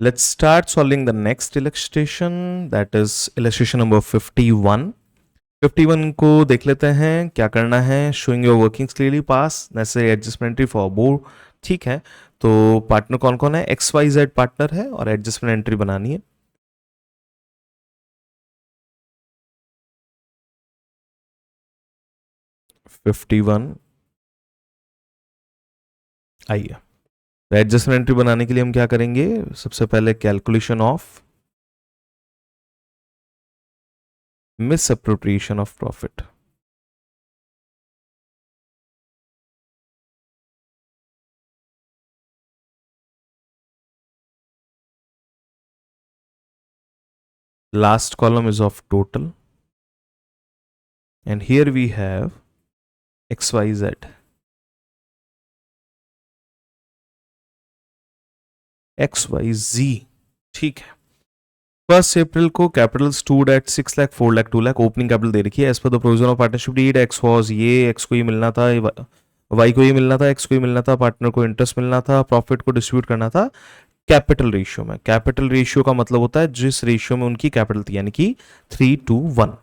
Let's start solving the next illustration, that is illustration number 51. 51 को देख लेते हैं क्या करना है. Showing your workings clearly, pass, necessary adjustment entry for both. ठीक है, तो पार्टनर कौन कौन है? XYZ पार्टनर है और एडजस्टमेंट एंट्री बनानी है. आइए, एडजस्टमेंट एंट्री बनाने के लिए हम क्या करेंगे? सबसे पहले calculation of misappropriation of profit. Last column is of total, and here we have XYZ. XYZ. ठीक है. 1 अप्रैल को capital stood at 6 lakh, 4 lakh, 2 lakh. Opening capital दे रखी है. As per the provision of partnership deed, X was ये, एक्स को ये मिलना था, वाई को ये मिलना था, एक्स को ये मिलना था, पार्टनर को इंटरेस्ट मिलना था, प्रॉफिट को डिस्ट्रीब्यूट करना था कैपिटल रेशियो में. कैपिटल रेशियो का मतलब होता है जिस रेशियो में उनकी कैपिटल थी, यानी कि 3:1.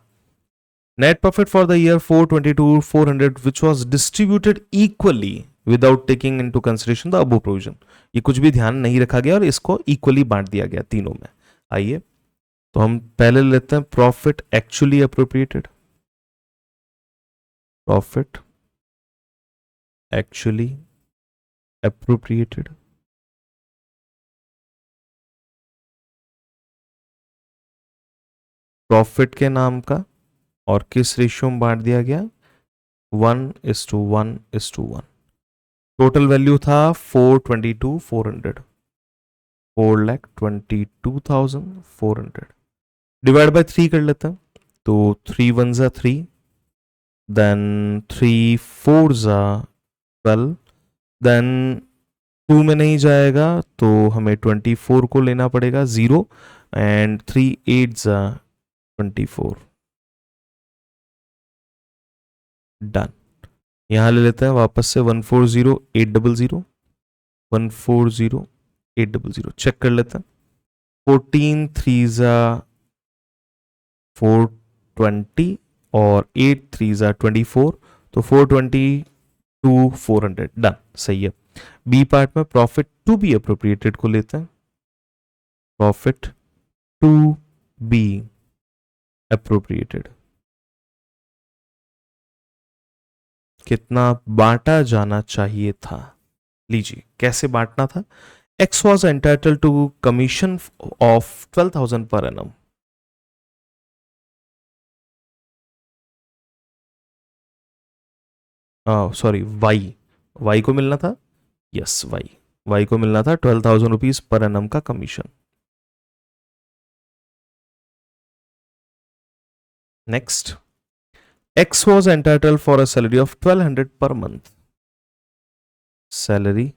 Net profit for the year 422,400 which was distributed equally without taking into consideration the above provision. ये कुछ भी ध्यान नहीं रखा गया और इसको इक्वली बांट दिया गया तीनों में. आइए, तो हम पहले लेते हैं profit actually appropriated. Profit actually appropriated. Profit के नाम का और किस रेशियो में बांट दिया गया? 1:1:1. टोटल वैल्यू था 422,400. 4,22,400 डिवाइड बाय 3 कर लेते हैं. तो 3 1s are 3, then 3 4s are 12, then 2 में नहीं जाएगा तो हमें 24 को लेना पड़ेगा 0, एंड 3 8s are 24. डन. यहां ले लेते हैं वापस से 140,800. 140,800 चेक कर लेते हैं. 14 3s are 420 और 8 3s are 24, तो 422,400. डन. सही है. बी पार्ट में प्रॉफिट टू बी अप्रोप्रिएटेड को लेते हैं. Profit to be appropriated. कितना बांटा जाना चाहिए था? लीजिए कैसे बांटना था. X was entitled to commission of 12,000 per annum. Sorry, Y को मिलना था. यस, वाई को मिलना था 12,000 रुपीज पर एनम का commission. Next, X was entitled for a salary of 1,200 per month. Salary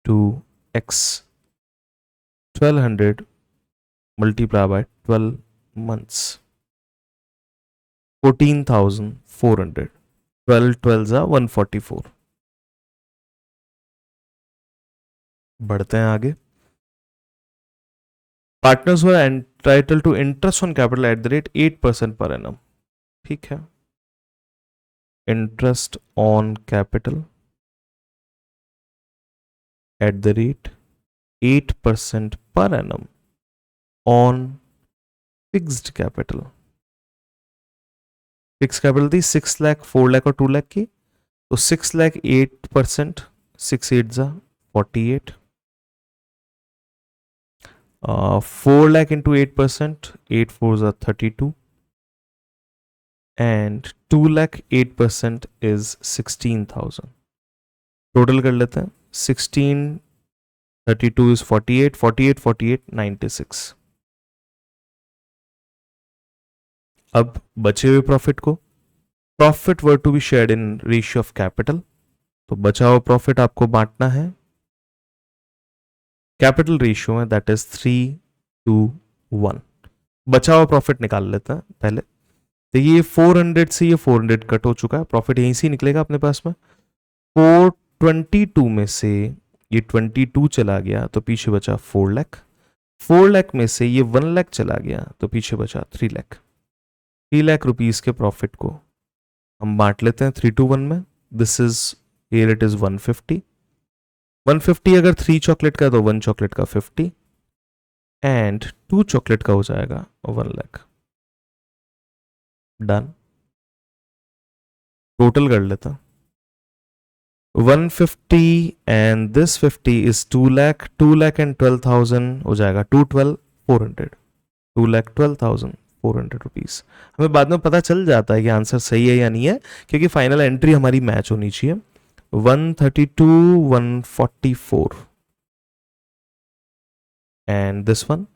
to X 1,200 multiplied by 12 months. 14,400. 12 12s are 144. बढ़ते हैं आगे. Partners were entitled to interest on capital at the rate 8% per annum. ठीक है. Interest on capital at the rate 8% per annum on fixed capital. Fixed capital थी 6 लाख, 4 लाख और 2 लाख की. तो 6 lakh 8%, 6 8s are 48. 4 lakh into 8%, 8 4s are 32, and 2 lakh 8% is 16,000. Total कर लेते हैं. 16 32 is 48, 48 48 96. अब बचे हुए प्रॉफिट को, profit were to be shared in ratio of capital. तो बचा हुआ प्रॉफिट आपको बांटना है कैपिटल रेशियो में, दैट इज 3:1. बचा हुआ प्रॉफिट निकाल लेते हैं पहले. तो ये 400 से ये 400 कट हो चुका है. प्रॉफिट यहीं से निकलेगा अपने पास में. 422 में से ये 22 चला गया तो पीछे बचा 4 लाख। 4 लाख में से ये 1 लाख चला गया तो पीछे बचा 3 लाख। 3 लाख रुपीस के प्रॉफिट को हम बांट लेते हैं 3 to 1 में। This is here it is 150। 150 अगर 3 चॉकलेट का तो 1 चॉकलेट का 50 एंड 2 चॉकलेट का हो जाएगा 1 लाख। डन। टोटल कर लेता। 150 and this 50 is 2 lakh. 2 lakh and 12,000 हो जाएगा 212,400। 2,12,400 रुपीज। हमें बाद में पता चल जाता है कि आंसर सही है या नहीं है, क्योंकि फाइनल एंट्री हमारी मैच होनी चाहिए। 132, 144 एंड दिस वन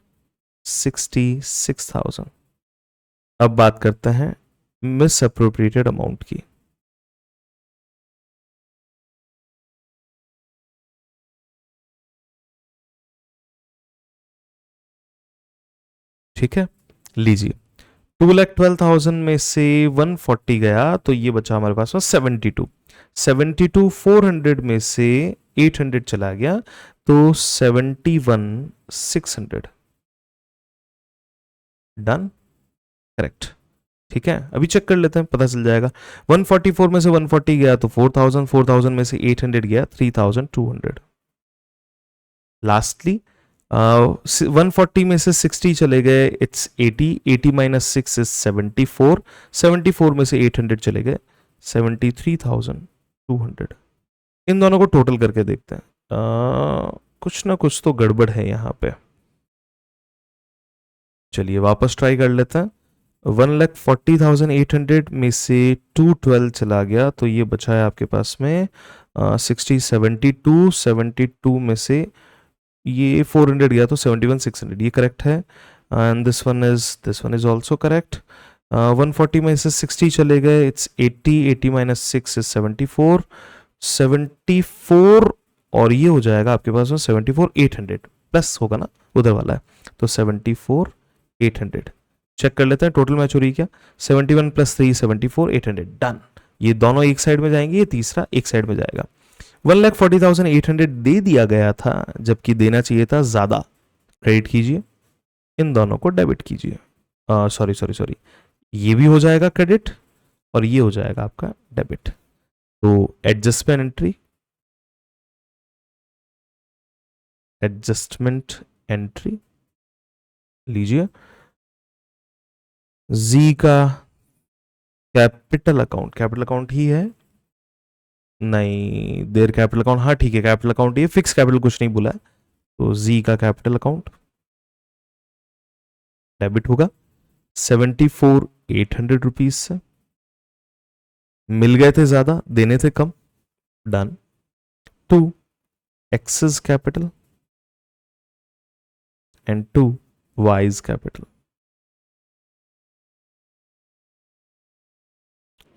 66,000। अब बात करते हैं मिस अप्रोप्रिएटेड अमाउंट की। ठीक है, लीजिए 2,12,000 में से 140 गया तो ये बचा हमारे पास में 72। 72 400 में से 800 चला गया तो 71,600। Done, correct. ठीक है, अभी चेक कर लेते हैं, पता चल जाएगा। 144 में से 140 गया तो 4,000, 4,000 में से 800 गया 3,200। लास्टली 140 में से 60 चले गए, इट्स 80। 80 minus 6 is 74। 74 में से 800 चले गए 73,200। इन दोनों को टोटल करके देखते हैं। कुछ ना कुछ तो गड़बड़ है यहाँ पे। चलिए वापस ट्राई कर लेते हैं। 1,40,800 में से 212 चला गया तो ये बचा है आपके पास में 60। 72 में से ये 400 गया तो 71,600। ये करेक्ट है and this one is also correct. 140 में से 60 चले गए, इट्स 80। 80 minus 6 is 74। 74 और ये हो जाएगा आपके पास में 74,800 प्लस होगा ना, उधर वाला है तो 74,800। चेक कर लेते हैं टोटल मैच हो रही क्या। 71 प्लस 3 74,800। डन। ये दोनों एक साइड में जाएंगे, ये तीसरा एक साइड में जाएगा। 1,40,800 दे दिया गया था जबकि देना चाहिए था ज्यादा। क्रेडिट कीजिए, इन दोनों को डेबिट कीजिए। सॉरी, ये भी हो जाएगा क्रेडिट और ये हो जाएगा आपका डेबिट। तो एडजस्टमेंट एंट्री लीजिए। जी का कैपिटल अकाउंट ही है, नहीं देर कैपिटल अकाउंट, हाँ ठीक है कैपिटल अकाउंट, ये फिक्स कैपिटल कुछ नहीं बोला है। तो जी का कैपिटल अकाउंट डेबिट होगा 74,800 रुपीज से। मिल गए थे ज्यादा, देने थे कम। Done. 2 X's capital and 2 Y's capital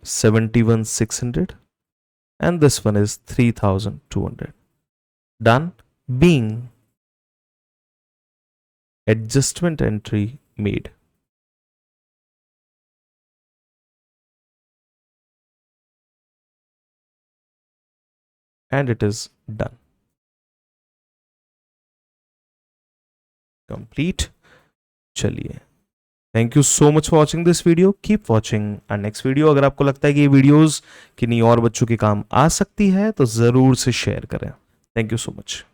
71,600 and this one is 3,200. Done. Being adjustment entry made. And it is done. Complete. चलिए, thank you so much for watching this video. Keep watching our next video. अगर आपको लगता है कि ये videos किन्हीं और बच्चों के काम आ सकती है तो ज़रूर से शेयर करें। Thank you so much.